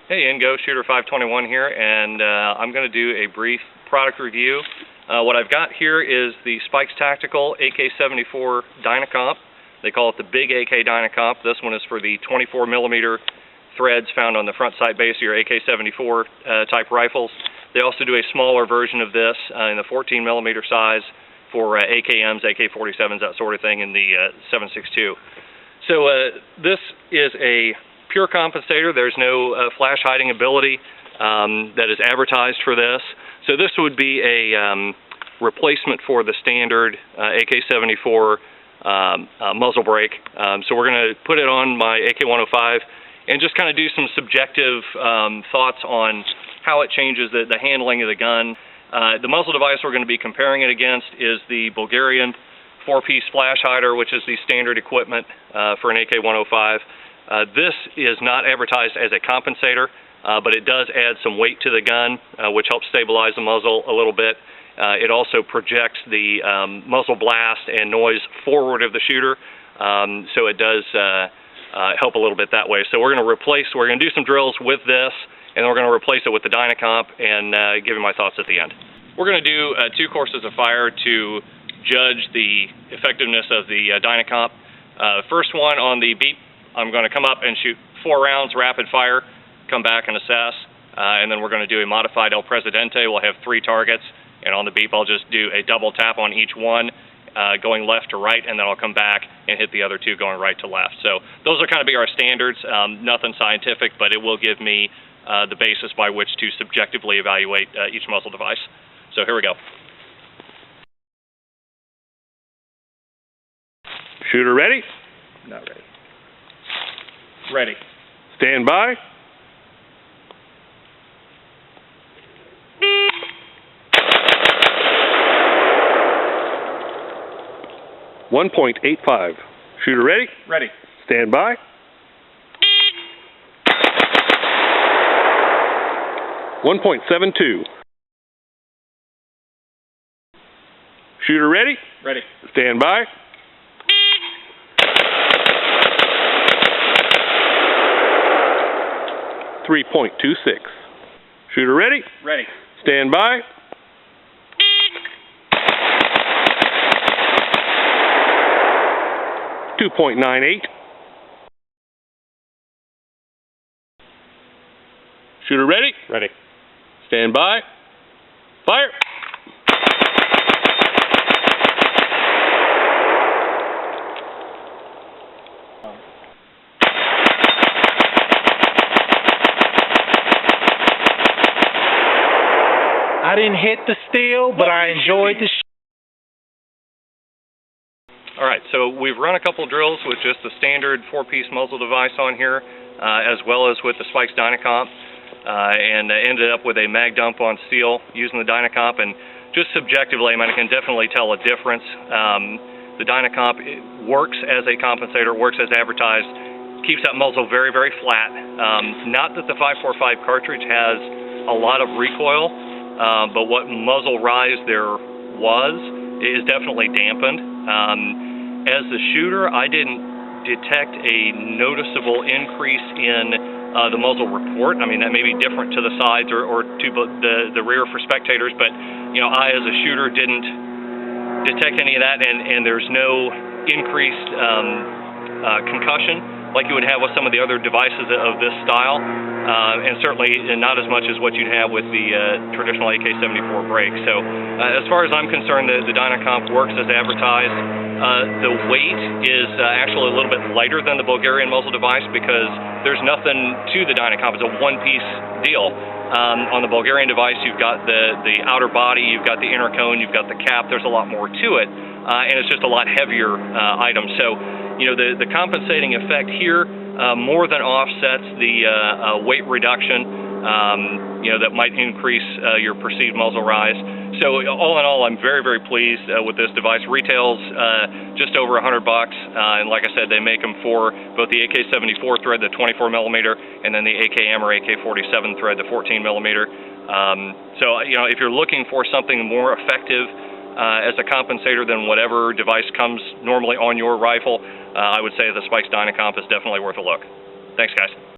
Hey, Ingo, Shooter521 here, and I'm going to do a brief product review. What I've got here is the Spikes Tactical AK74 Dynacomp. They call it the Big AK Dynacomp. This one is for the 24mm threads found on the front sight base of your AK74 type rifles. They also do a smaller version of this in the 14mm size for AKMs, AK47s, that sort of thing, in the 7.62. So this is a pure compensator. There's no flash hiding ability that is advertised for this. So this would be a replacement for the standard AK74 muzzle brake. So we're going to put it on my AK105 and just kind of do some subjective thoughts on how it changes the handling of the gun. The muzzle device we're going to be comparing it against is the Bulgarian 4-piece flash hider, which is the standard equipment for an AK105. This is not advertised as a compensator, but it does add some weight to the gun, which helps stabilize the muzzle a little bit. It also projects the muzzle blast and noise forward of the shooter, so it does help a little bit that way. So we're going to do some drills with this, and then we're going to replace it with the Dynacomp and give you my thoughts at the end. We're going to do 2 courses of fire to judge the effectiveness of the Dynacomp. First one on the beep, I'm going to come up and shoot 4 rounds rapid fire, come back and assess, and then we're going to do a modified El Presidente. We'll have 3 targets, and on the beep I'll just do a double tap on each one, going left to right, and then I'll come back and hit the other 2 going right to left. So those are kind of be our standards, nothing scientific, but it will give me the basis by which to subjectively evaluate each muzzle device. So here we go. Shooter ready? Not ready. Ready. Stand by. .85. Shooter ready? Ready. Stand by. .72. Shooter ready? Ready. Stand by. .26. Shooter ready? Ready. Stand by. .98. Shooter ready? Ready. Stand by. Fire. I didn't hit the steel, but I enjoyed the Alright, so we've run a couple drills with just the standard 4-piece muzzle device on here, as well as with the Spikes Dynacomp, and ended up with a mag dump on steel using the Dynacomp, and just subjectively, I mean, I can definitely tell a difference. The Dynacomp works as a compensator, works as advertised, keeps that muzzle very, very flat. Not that the 545 cartridge has a lot of recoil, but what muzzle rise there was is definitely dampened. As the shooter, I didn't detect a noticeable increase in the muzzle report. I mean, that may be different to the sides or to the rear for spectators, but you know, I as a shooter didn't detect any of that, and there's no increased concussion like you would have with some of the other devices of this style, and certainly not as much as what you'd have with the traditional AK74 brake. So as far as I'm concerned, the Dynacomp works as advertised. The weight is actually a little bit lighter than the Bulgarian muzzle device because there's nothing to the Dynacomp. It's a 1-piece deal. On the Bulgarian device, you've got the outer body, you've got the inner cone, you've got the cap. There's a lot more to it, and it's just a lot heavier item. So, you know, the compensating effect here more than offsets the weight reduction, you know, that might increase your perceived muzzle rise. So all in all, I'm very, very pleased with this device. Retails just over $100, and like I said, they make them for both the AK74 thread, the 24mm, and then the AKM or AK47 thread, the 14mm. So you know, if you're looking for something more effective as a compensator than whatever device comes normally on your rifle, I would say the Spikes Dynacomp is definitely worth a look. Thanks, guys.